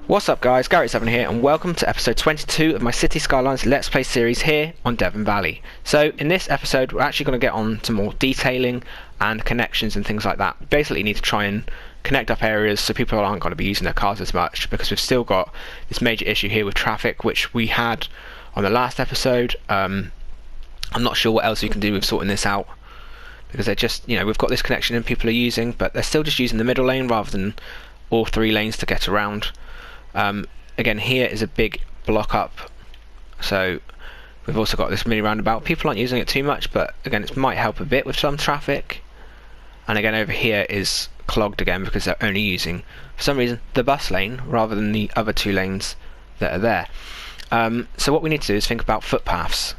What's up guys, Gary7 here and welcome to episode 22 of my City Skylines Let's Play series here on Devon Valley. So in this episode we're actually going to get on to more detailing and connections and things like that. We basically need to try and connect up areas so people aren't going to be using their cars as much, because we've still got this major issue here with traffic which we had on the last episode. I'm not sure what else we can do with sorting this out, because they're just, we've got this connection and people are using, but they're still just using the middle lane rather than all three lanes to get around. Again, here is a big block up, so we've also got this mini roundabout. People aren't using it too much, but again it might help a bit with some traffic. And again over here is clogged again because they're only using, for some reason, the bus lane rather than the other two lanes that are there. So what we need to do is think about footpaths.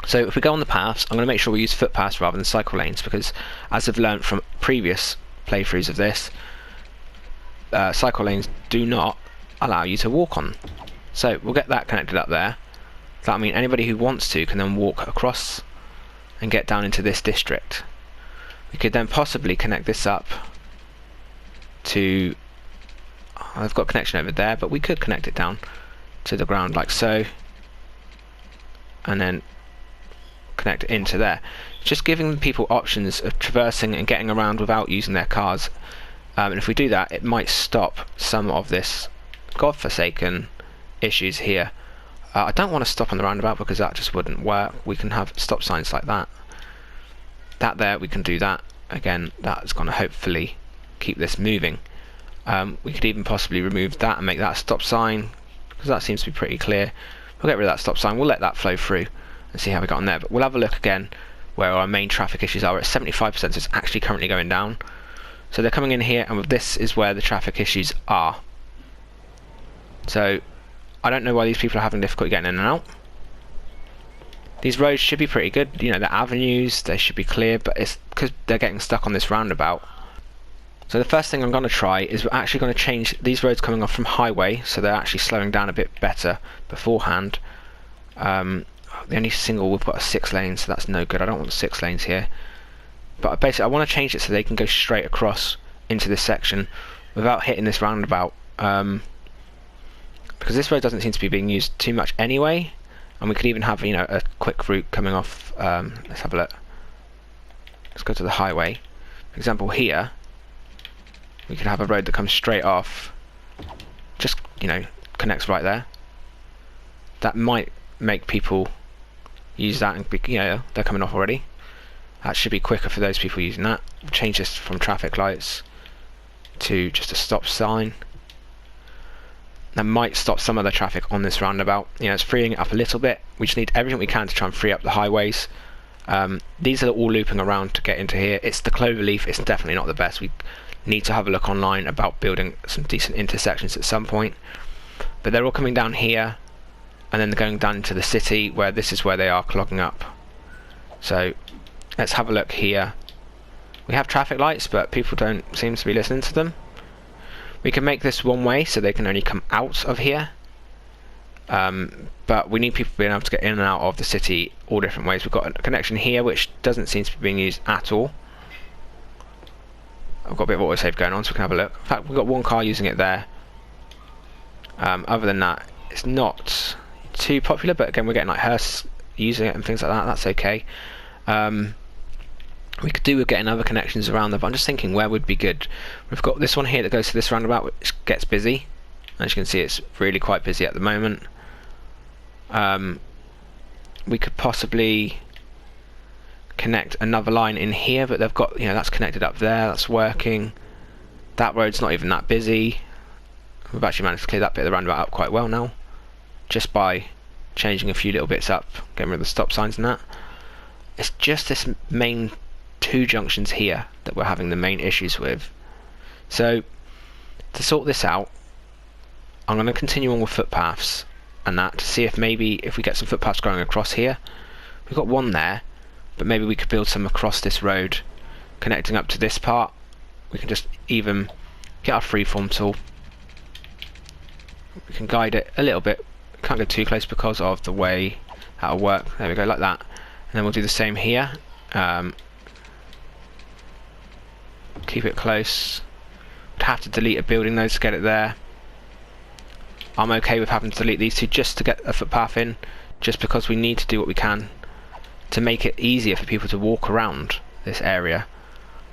So if we go on the paths, I'm going to make sure we use footpaths rather than cycle lanes, because as I've learned from previous playthroughs of this, cycle lanes do not allow you to walk on. So we'll get that connected up there. That'll mean anybody who wants to can then walk across and get down into this district. We could then possibly connect this up to, I've got connection over there, but we could connect it down to the ground like so, and then connect it into there. Just giving people options of traversing and getting around without using their cars. And if we do that, it might stop some of this godforsaken issues here. I don't want to stop on the roundabout because that just wouldn't work. We can have stop signs like that. That there, we can do that. Again, that's going to hopefully keep this moving. We could even possibly remove that and make that a stop sign, because that seems to be pretty clear. We'll get rid of that stop sign, we'll let that flow through and see how we got on there. But we'll have a look again where our main traffic issues are. We're at 75%, so it's actually currently going down. So they're coming in here, and this is where the traffic issues are. So I don't know why these people are having difficulty getting in and out. These roads should be pretty good, the avenues, they should be clear, but it's because they're getting stuck on this roundabout. So the first thing I'm going to try is we're actually going to change these roads coming off from highway, so they're actually slowing down a bit better beforehand. The only single we've got are 6 lanes, so that's no good. I don't want 6 lanes here. But basically I want to change it so they can go straight across into this section without hitting this roundabout, because this road doesn't seem to be being used too much anyway. And we could even have a quick route coming off. Let's have a look. Let's go to the highway. For example, here we could have a road that comes straight off, just connects right there. That might make people use that and be, they're coming off already. That should be quicker for those people using that. Change this from traffic lights to just a stop sign. That might stop some of the traffic on this roundabout. It's freeing it up a little bit. We just need everything we can to try and free up the highways. These are all looping around to get into here. It's the cloverleaf. It's definitely not the best. We need to have a look online about building some decent intersections at some point. But they're all coming down here, and then they're going down into the city, where this is where they are clogging up. So let's have a look here. We have traffic lights, but people don't seem to be listening to them. We can make this one way so they can only come out of here. But we need people being able to get in and out of the city all different ways. We've got a connection here which doesn't seem to be being used at all. I've got a bit of autosave going on, so we can have a look. In fact, we've got one car using it there. Other than that, it's not too popular, but again, we're getting like hearse using it and things like that. That's okay. We could do with getting other connections around them, but I'm just thinking where would be good. We've got this one here that goes to this roundabout, which gets busy. As you can see, it's really quite busy at the moment. We could possibly connect another line in here, but they've got, that's connected up there, that's working. That road's not even that busy. We've actually managed to clear that bit of the roundabout up quite well now, just by changing a few little bits up, getting rid of the stop signs and that. It's just this main 2 junctions here that we're having the main issues with. So to sort this out, I'm going to continue on with footpaths and that, to see if maybe if we get some footpaths going across here. We've got one there, but maybe we could build some across this road connecting up to this part. We can just even get our freeform tool, we can guide it a little bit. We can't go too close because of the way that'll work. There we go, like that. And then we'll do the same here. Keep it close. Would have to delete a building though to get it there. I'm okay with having to delete these two just to get a footpath in, just because we need to do what we can to make it easier for people to walk around this area.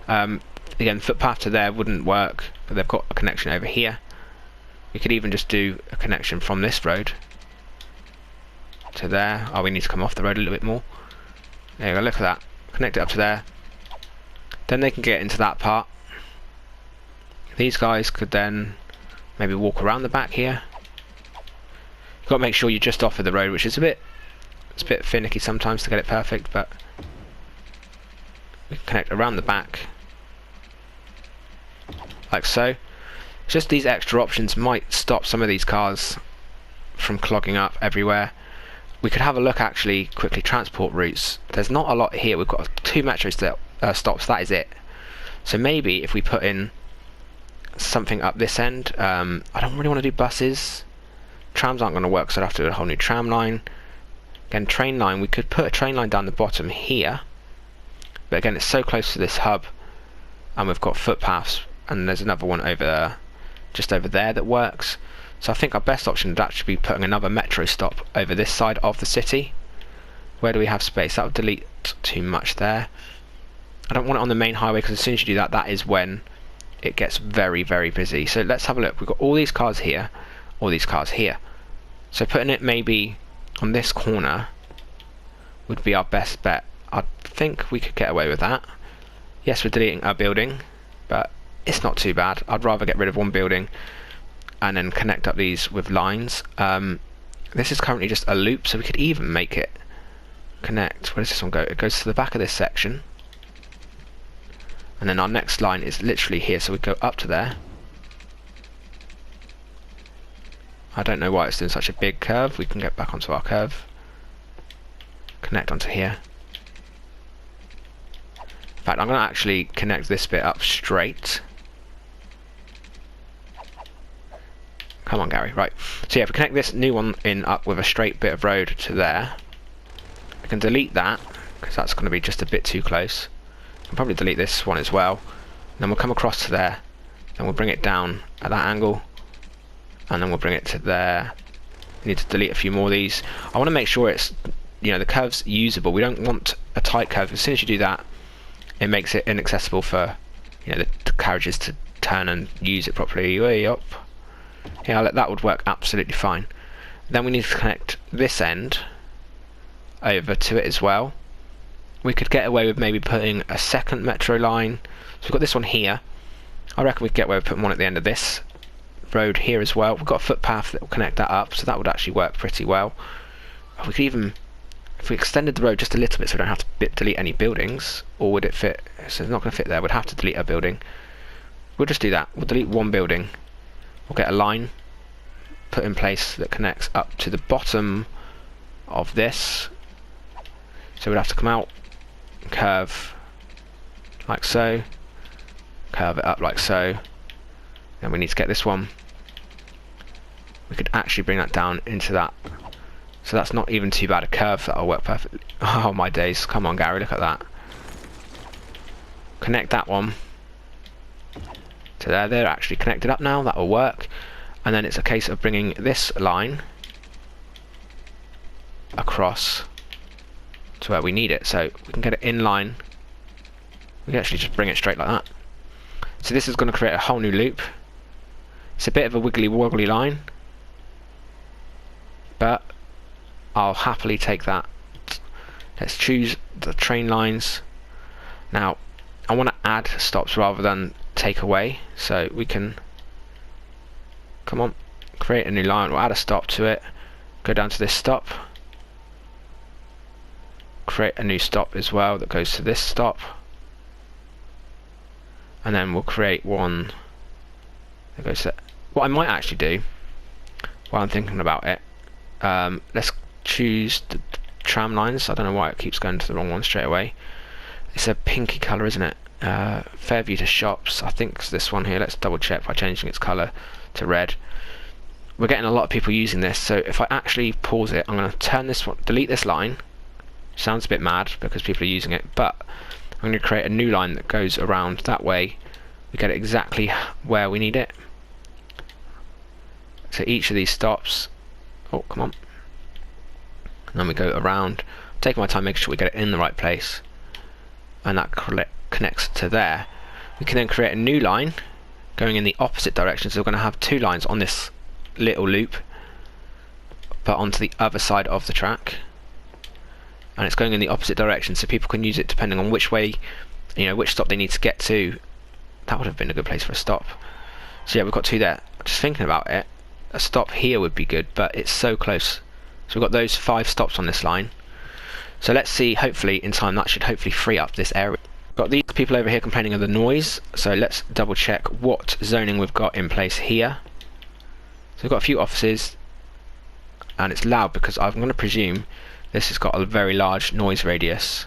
Again, footpath to there wouldn't work, but they've got a connection over here. We could even just do a connection from this road to there. Oh, we need to come off the road a little bit more. There you go, look at that. Connect it up to there. Then they can get into that part. These guys could then maybe walk around the back here. You've got to make sure you're just off of the road, which is a bit finicky sometimes to get it perfect, but we can connect around the back like so. Just these extra options might stop some of these cars from clogging up everywhere. We could have a look actually quickly. Transport routes, there's not a lot here. We've got 2 metro stops, that is it. So maybe if we put in something up this end, I don't really want to do buses. Trams aren't going to work, so I'd have to do a whole new tram line. Again, train line, we could put a train line down the bottom here, but again it's so close to this hub, and we've got footpaths, and there's another one over there, just over there, that works. So I think our best option would actually be putting another metro stop over this side of the city. Where do we have space? That would delete too much there. I don't want it on the main highway, because as soon as you do that, that is when it gets very, very busy. So let's have a look. We've got all these cars here, all these cars here. So putting it maybe on this corner would be our best bet. I think we could get away with that. Yes, we're deleting a building, but it's not too bad. I'd rather get rid of one building and then connect up these with lines. This is currently just a loop, so we could even make it connect. Where does this one go? It goes to the back of this section, and then our next line is literally here, so we go up to there. I don't know why it's doing such a big curve. We can get back onto our curve, connect onto here. In fact, I'm going to actually connect this bit up straight. Come on, Gary. Right. So yeah, if we connect this new one in up with a straight bit of road to there, I can delete that, because that's going to be just a bit too close. I can probably delete this one as well. Then we'll come across to there. Then we'll bring it down at that angle, and then we'll bring it to there. We need to delete a few more of these. I want to make sure it's, you know, the curve's usable. We don't want a tight curve. As soon as you do that, it makes it inaccessible for, you know, the carriages to turn and use it properly. Way up. Yeah, that would work absolutely fine. Then we need to connect this end over to it as well. We could get away with maybe putting a second metro line. So we've got this one here. I reckon we could get away with putting one at the end of this road here as well. We've got a footpath that will connect that up, so that would actually work pretty well. We could even, if we extended the road just a little bit so we don't have to delete any buildings, or would it fit? So it's not going to fit there. We'd have to delete a building. We'll just do that. We'll delete one building. We'll get a line put in place that connects up to the bottom of this. So we'd have to come out, curve like so, curve it up like so. Then we need to get this one. We could actually bring that down into that. So that's not even too bad a curve. That'll work perfectly. Oh my days. Come on, Gary, look at that. Connect that one to there. They're actually connected up now. That'll work. And then it's a case of bringing this line across to where we need it. So we can get it in line. We can actually just bring it straight like that. So this is going to create a whole new loop. It's a bit of a wiggly woggly line, but I'll happily take that. Let's choose the train lines. Now I want to add stops rather than take away, so we can, come on, create a new line. We'll add a stop to it, go down to this stop, create a new stop as well that goes to this stop, and then we'll create one that goes to, what I might actually do while I'm thinking about it, let's choose the tram lines. I don't know why it keeps going to the wrong one straight away. It's a pinky colour, isn't it? Fairview to shops, I think it's this one here. Let's double check by changing its colour to red. We're getting a lot of people using this, so if I actually pause it, I'm going to turn this one, delete this line. Sounds a bit mad because people are using it, but I'm going to create a new line that goes around that way. We get it exactly where we need it. to each of these stops. Oh, come on. And then we go around, taking my time making sure we get it in the right place, and that connects to there. We can then create a new line going in the opposite direction, so we're going to have 2 lines on this little loop but onto the other side of the track, and it's going in the opposite direction so people can use it depending on which way, you know, which stop they need to get to. That would have been a good place for a stop. So yeah, we've got 2 there. Just thinking about it, a stop here would be good, but it's so close. So we've got those 5 stops on this line. So let's see, hopefully in time that should hopefully free up this area. Got these people over here complaining of the noise, so let's double check what zoning we've got in place here. So we've got a few offices, and it's loud because I'm going to presume this has got a very large noise radius.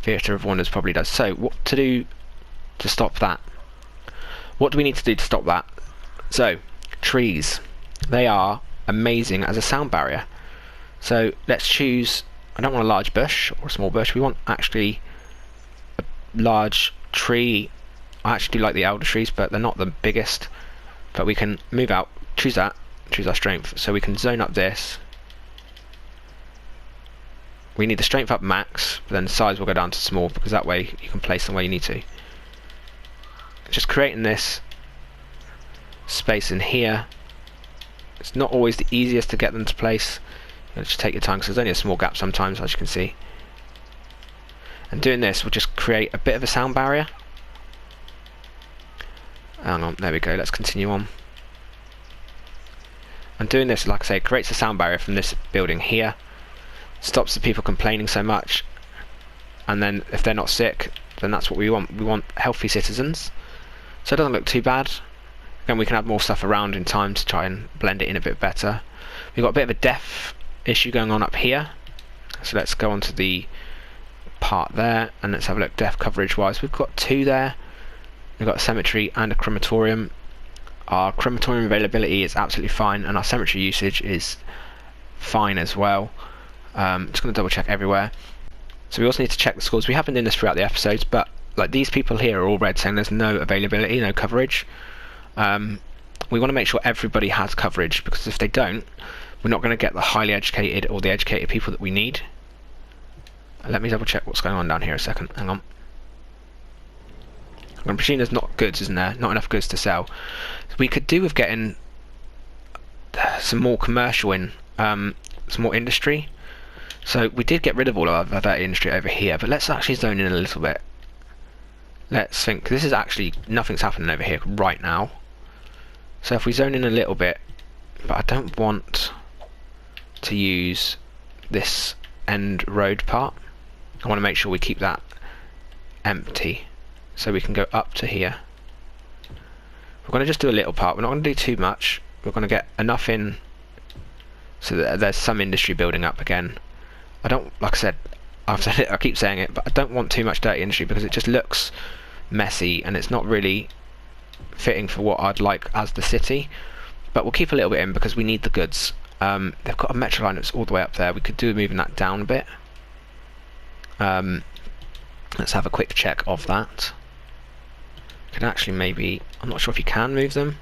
Theatre of Wonders probably does. So what to do to stop that? What do we need to do to stop that? So trees, they are amazing as a sound barrier. So let's choose, I don't want a large bush or a small bush, we want actually a large tree. I actually do like the elder trees, but they're not the biggest. But we can move out, choose that, choose our strength, so we can zone up this. We need the strength up max, but then the size will go down to small, because that way you can place them where you need to. Just creating this space in here. It's not always the easiest to get them to place. You just take your time because there's only a small gap sometimes, as you can see. And doing this will just create a bit of a sound barrier. Hang on, there we go, let's continue on. And doing this, like I say, creates a sound barrier from this building here. Stops the people complaining so much. And then if they're not sick, then that's what we want. We want healthy citizens. So it doesn't look too bad. Again, we can add more stuff around in time to try and blend it in a bit better. We've got a bit of a deaf issue going on up here. So let's go on to the part there and let's have a look deaf coverage wise. We've got 2 there. We've got a cemetery and a crematorium. Our crematorium availability is absolutely fine and our cemetery usage is fine as well. Just going to double check everywhere. So we also need to check the scores. We have been doing this throughout the episodes, but like these people here are all red saying there's no availability, no coverage. We want to make sure everybody has coverage, because if they don't, we're not going to get the highly educated or the educated people that we need. Let me double check what's going on down here a second. Hang on. I'm going to presume there's not goods, isn't there? Not enough goods to sell. We could do with getting some more commercial in, some more industry. So we did get rid of all of that industry over here, but let's actually zone in a little bit. Let's think, this is actually, nothing's happening over here right now. So if we zone in a little bit, but I don't want to use this end road part. I want to make sure we keep that empty. So we can go up to here. We're going to just do a little part, we're not going to do too much. We're going to get enough in so that there's some industry building up again. I don't, like I said, I've said it, I keep saying it, but I don't want too much dirty industry because it just looks messy and it's not really fitting for what I'd like as the city. But we'll keep a little bit in because we need the goods. They've got a metro line that's all the way up there. We could do moving that down a bit. Let's have a quick check of that. Can actually maybe, I'm not sure if you can move them.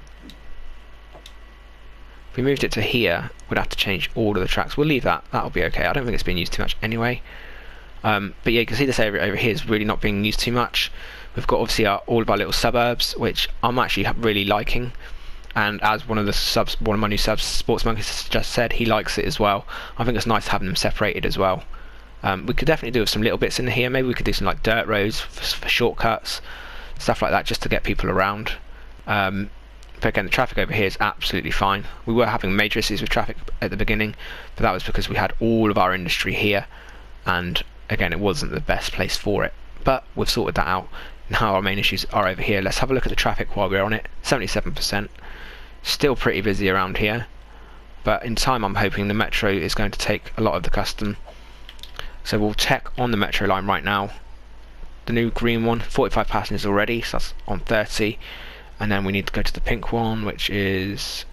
If we moved it to here, we'd have to change all of the tracks. We'll leave that, that'll be okay. I don't think it's being used too much anyway. But yeah, you can see this area over here is really not being used too much. We've got obviously all of our little suburbs, which I'm actually really liking. And as one of my new subs, Sports Monkeys, just said, he likes it as well. I think it's nice having them separated as well. We could definitely do some little bits in here. Maybe we could do some like dirt roads for shortcuts, stuff like that, just to get people around. But again, the traffic over here is absolutely fine. We were having major issues with traffic at the beginning, but that was because we had all of our industry here, and again, it wasn't the best place for it. But we've sorted that out. Now our main issues are over here. Let's have a look at the traffic while we're on it. 77%. Still pretty busy around here, but in time I'm hoping the metro is going to take a lot of the custom. So we'll check on the metro line right now. The new green one, 45 passengers already, so that's on 30. And then we need to go to the pink one, which is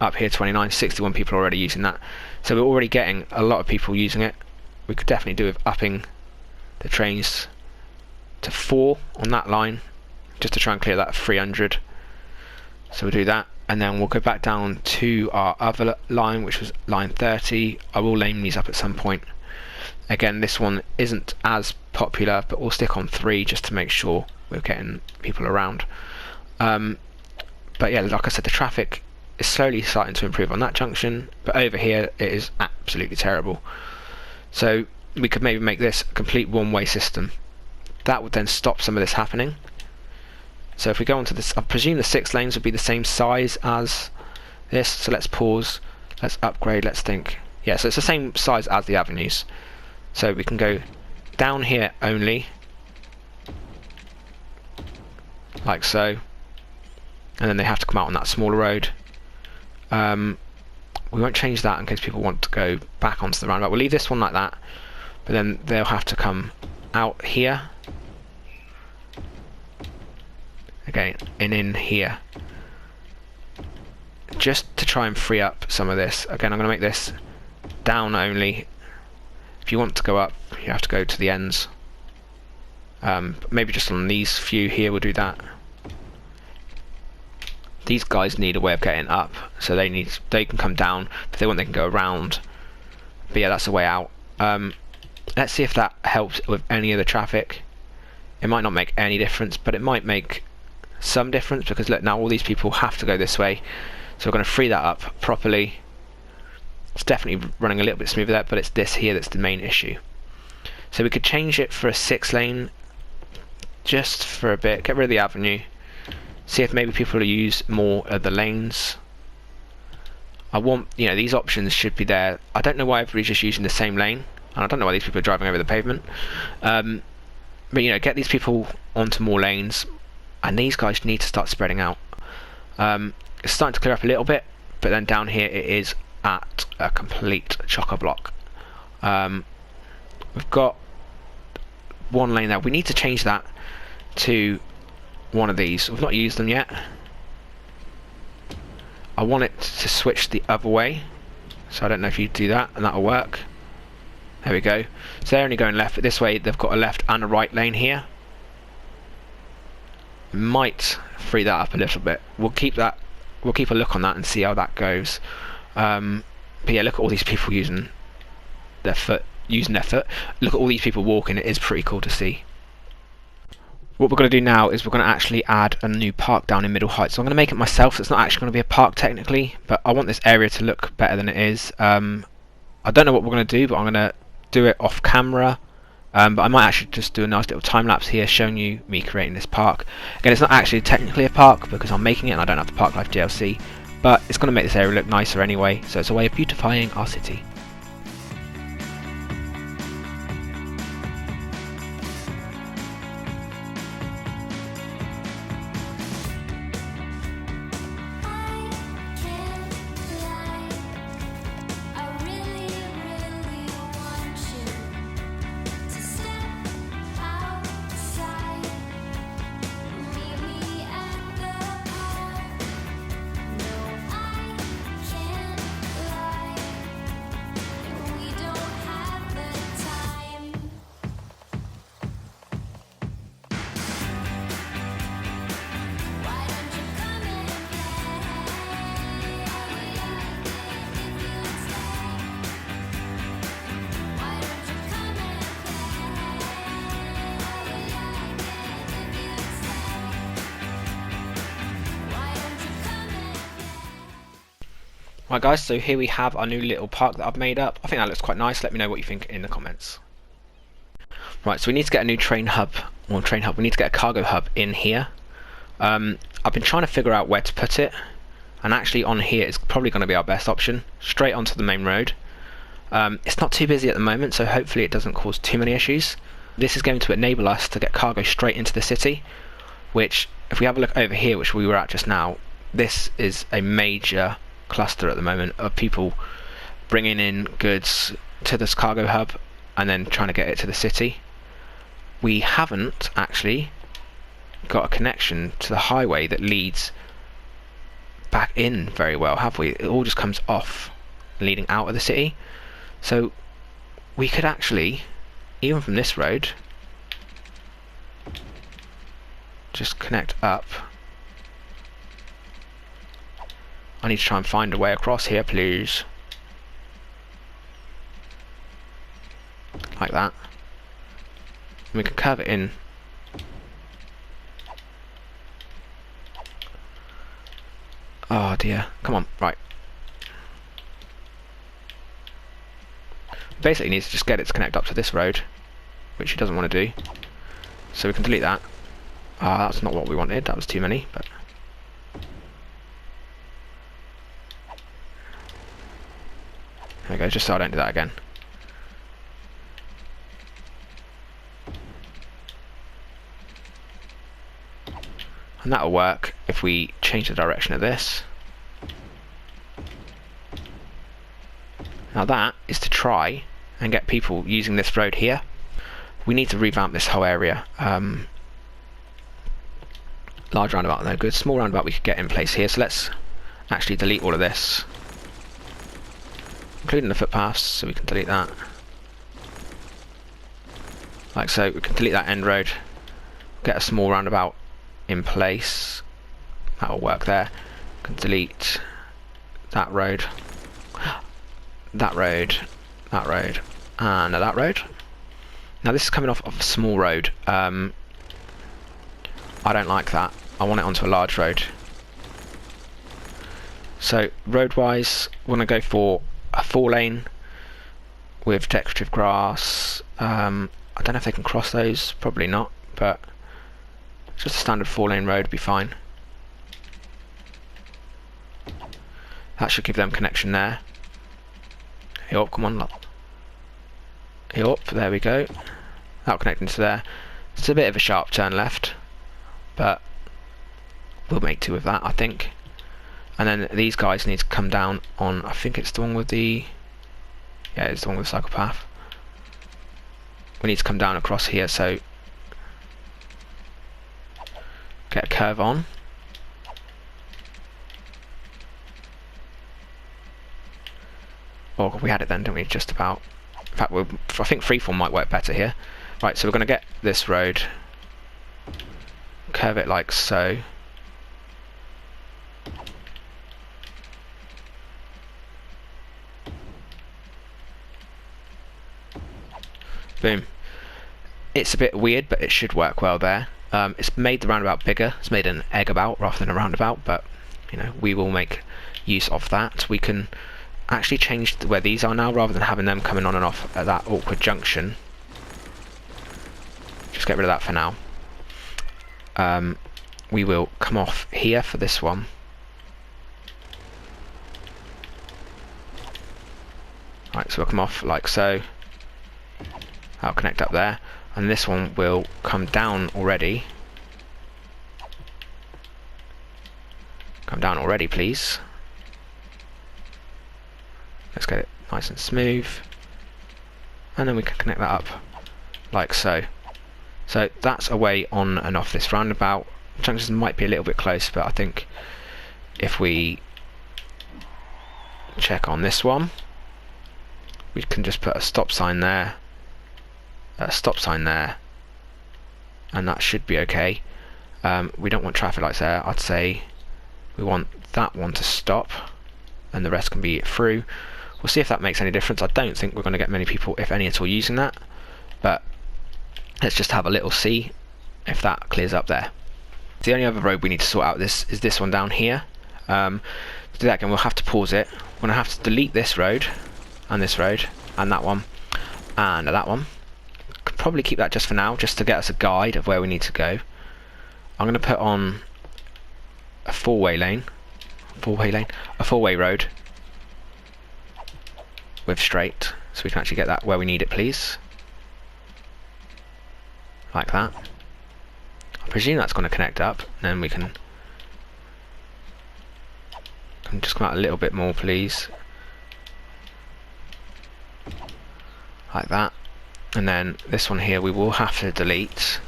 up here, 29, 61 people are already using that. So we're already getting a lot of people using it. We could definitely do with upping the trains to 4 on that line, just to try and clear that 300. So we'll do that. and then we'll go back down to our other line, which was line 30. I will name these up at some point. Again, this one isn't as popular, but we'll stick on 3 just to make sure we're getting people around. But yeah, like I said, the traffic is slowly starting to improve on that junction, but over here it is absolutely terrible. So we could maybe make this a complete one-way system. That would then stop some of this happening. So if we go onto this, I presume the 6 lanes would be the same size as this, so let's pause, let's upgrade, let's think. Yeah, so it's the same size as the avenues. So we can go down here only, like so, and then they have to come out on that smaller road. We won't change that in case people want to go back onto the roundabout. We'll leave this one like that, but then they'll have to come out here, again, and in here, just to try and free up some of this. Again, I'm going to make this down only. If you want to go up, you have to go to the ends. Maybe just on these few here we'll do that. These guys need a way of getting up, so they can come down. If they want, they can go around. But yeah, that's the way out. Let's see if that helps with any of the traffic. It might not make any difference, but it might make some difference, because look, now all these people have to go this way. So we're going to free that up properly. It's definitely running a little bit smoother there, but it's this here that's the main issue. So we could change it for a 6 lane just for a bit, get rid of the avenue, see if maybe people will use more of the lanes. I want, you know, these options should be there. I don't know why everybody's just using the same lane, and I don't know why these people are driving over the pavement. But you know, get these people onto more lanes, and these guys need to start spreading out. It's starting to clear up a little bit, but then down here it is at a complete chock-a-block. We've got one lane there. We need to change that to one of these. We've not used them yet. I want it to switch the other way, so I don't know if you do that, and that'll work. There we go. So they're only going left, but this way they've got a left and a right lane here. Might free that up a little bit. We'll keep a look on that and see how that goes. But yeah, look at all these people using their foot. Look at all these people walking. It is pretty cool to see. What we're going to do now is we're going to actually add a new park down in Middle Heights. So I'm going to make it myself. So it's not actually going to be a park technically, but I want this area to look better than it is. I don't know what we're going to do, but I'm going to do it off camera. But I might actually just do a nice little time lapse here showing you me creating this park. Again, it's not actually technically a park because I'm making it and I don't have the Park Life DLC, but it's going to make this area look nicer anyway, so it's a way of beautifying our city. Right guys, so here we have our new little park that I've made up. I think that looks quite nice. Let me know what you think in the comments. Right, so we need to get a new train hub, we need to get a cargo hub in here. I've been trying to figure out where to put it, and actually on here is probably going to be our best option, straight onto the main road. It's not too busy at the moment, so hopefully it doesn't cause too many issues. This is going to enable us to get cargo straight into the city, which, if we have a look over here, which we were at just now, this is a major cluster at the moment of people bringing in goods to this cargo hub and then trying to get it to the city. We haven't actually got a connection to the highway that leads back in very well, have we? It all just comes off leading out of the city. So we could actually, even from this road, just connect up I need to try and find a way across here, please. Like that. And we can curve it in. Oh dear, come on, right. Basically needs to just get it to connect up to this road, which he doesn't want to do. So we can delete that. Ah, that's not what we wanted, that was too many, but... There we go, just so I don't do that again. And that'll work if we change the direction of this. Now that is to try and get people using this road here. We need to revamp this whole area. Large roundabout, no good. Small roundabout we could get in place here. So let's actually delete all of this, including the footpaths, so we can delete that. Like so, we can delete that end road, get a small roundabout in place. That'll work there. We can delete that road, that road, that road, and that road. Now this is coming off of a small road. I don't like that. I want it onto a large road. So road-wise, we want to go for a 4-lane with decorative grass. I don't know if they can cross those. Probably not, but just a standard 4-lane road would be fine. That should give them connection there. Hey up, come on. Hey up, there we go. That'll connect into there. It's a bit of a sharp turn left, but we'll make do with that, I think. And then these guys need to come down on, I think it's the one with the, yeah, it's the one with the cycle path. We need to come down across here, so get a curve on. Oh, we had it then, didn't we? Just about. In fact, I think freeform might work better here. Right, so we're going to get this road, curve it like so. Boom. It's a bit weird, but it should work well there. It's made the roundabout bigger. It's made an egg about rather than a roundabout, but you know, we will make use of that. We can actually change where these are now, rather than having them coming on and off at that awkward junction. Just get rid of that for now. We will come off here for this one. Right, so we'll come off like so. That'll connect up there, and this one will come down already. Come down already, please. Let's get it nice and smooth, and then we can connect that up like so. So that's a way on and off this roundabout. Junctions might be a little bit close, but I think if we check on this one, we can just put a stop sign there, a stop sign there, and that should be okay. We don't want traffic lights there. I'd say we want that one to stop, and the rest can be through. We'll see if that makes any difference. I don't think we're going to get many people, if any at all, using that, but let's just have a little see if that clears up there. The only other road we need to sort out is this one down here. To do that again, we'll have to pause it. We're going to have to delete this road, and that one, and that one. Could probably keep that just for now, just to get us a guide of where we need to go. I'm going to put on a four-way road with straight, so we can actually get that where we need it, please. Like that. I presume that's going to connect up, and then we can just come out a little bit more, please. Like that. And then this one here we will have to delete.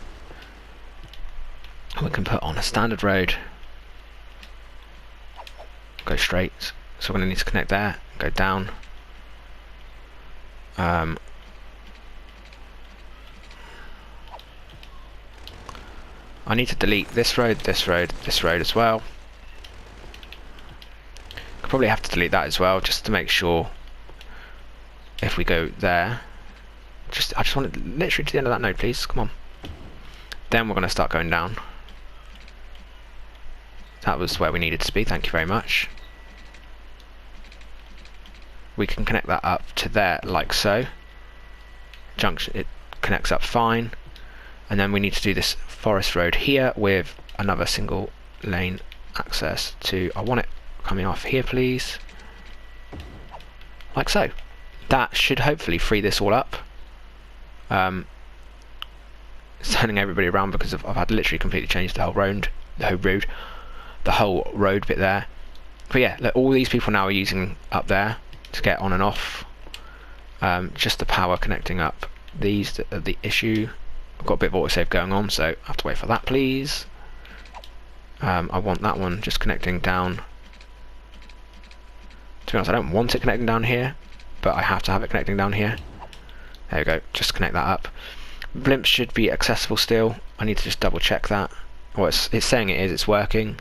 We can put on a standard road. Go straight. So we're going to need to connect there, go down. I need to delete this road, this road, this road as well. Could probably have to delete that as well, just to make sure. If we go there, I just want it literally to the end of that node, please. Come on. Then we're going to start going down. That was where we needed to be. Thank you very much. We can connect that up to there, like so. Junction, it connects up fine. And then we need to do this forest road here with another single lane access to. I want it coming off here, please. Like so. That should hopefully free this all up. It's turning everybody around because I've had literally completely changed the whole road, the whole road bit there. But yeah, look, all these people now are using up there to get on and off. Just the power connecting up. These are the issue. I've got a bit of autosave going on, so I have to wait for that, please. I want that one just connecting down. To be honest, I don't want it connecting down here, but I have to have it connecting down here. There we go, just connect that up. Blimps should be accessible still. I need to just double check that. Well, it's saying it is, it's working.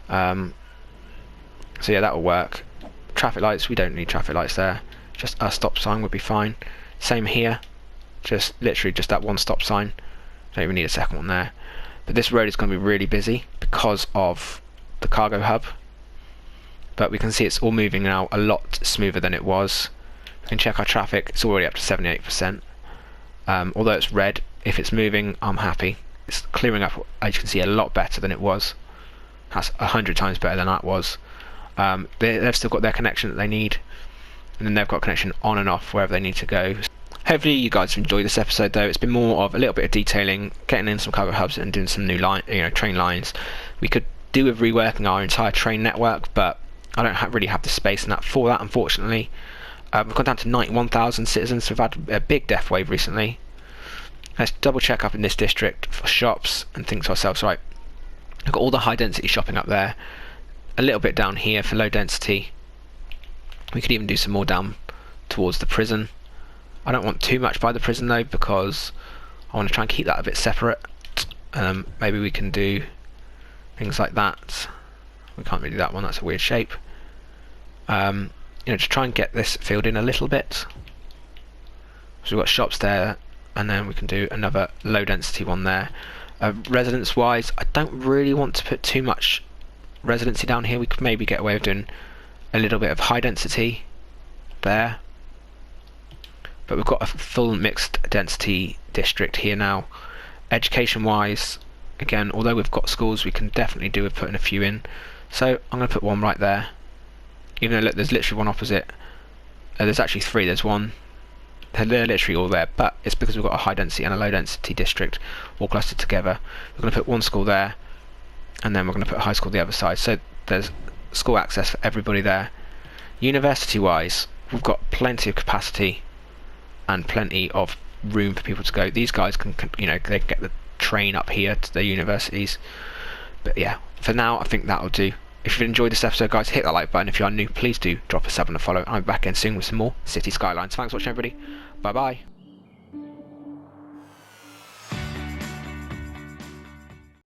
So yeah, that will work. Traffic lights, we don't need traffic lights there. Just a stop sign would be fine. Same here, just literally just that one stop sign. Don't even need a second one there. But this road is going to be really busy because of the cargo hub. But we can see it's all moving now a lot smoother than it was. We can check our traffic, it's already up to 78%. Although it's red, if it's moving, I'm happy. It's clearing up, as you can see, a lot better than it was. That's 100 times better than that was. They've still got their connection that they need, and then they've got connection on and off wherever they need to go. Hopefully you guys have enjoyed this episode though. It's been more of a little bit of detailing, getting in some cargo hubs and doing some new train lines. We could do with reworking our entire train network, but I don't really have the space in that for that, unfortunately. We've gone down to 91,000 citizens, so we've had a big death wave recently. Let's double check up in this district for shops and think to ourselves, right, we've got all the high density shopping up there, a little bit down here for low density. We could even do some more down towards the prison. I don't want too much by the prison though, because I want to try and keep that a bit separate. Maybe we can do things like that. We can't really do that one, that's a weird shape. To try and get this filled in a little bit. So we've got shops there, and then we can do another low density one there. Residence wise, I don't really want to put too much residency down here. We could maybe get away with doing a little bit of high density there. But we've got a full mixed density district here now. Education wise, again, although we've got schools, we can definitely do with putting a few in. So I'm going to put one right there. Even though look, there's literally one opposite. There's actually three. There's one. They're literally all there, but it's because we've got a high density and a low density district all clustered together. We're going to put one school there, and then we're going to put a high school the other side. So there's school access for everybody there. University wise, we've got plenty of capacity and plenty of room for people to go. These guys can they can get the train up here to their universities. But yeah, for now I think that'll do. If you've enjoyed this episode, guys, hit that like button. If you are new, please do drop a sub and a follow. I'll be back again soon with some more City Skylines. Thanks for watching, everybody. Bye bye.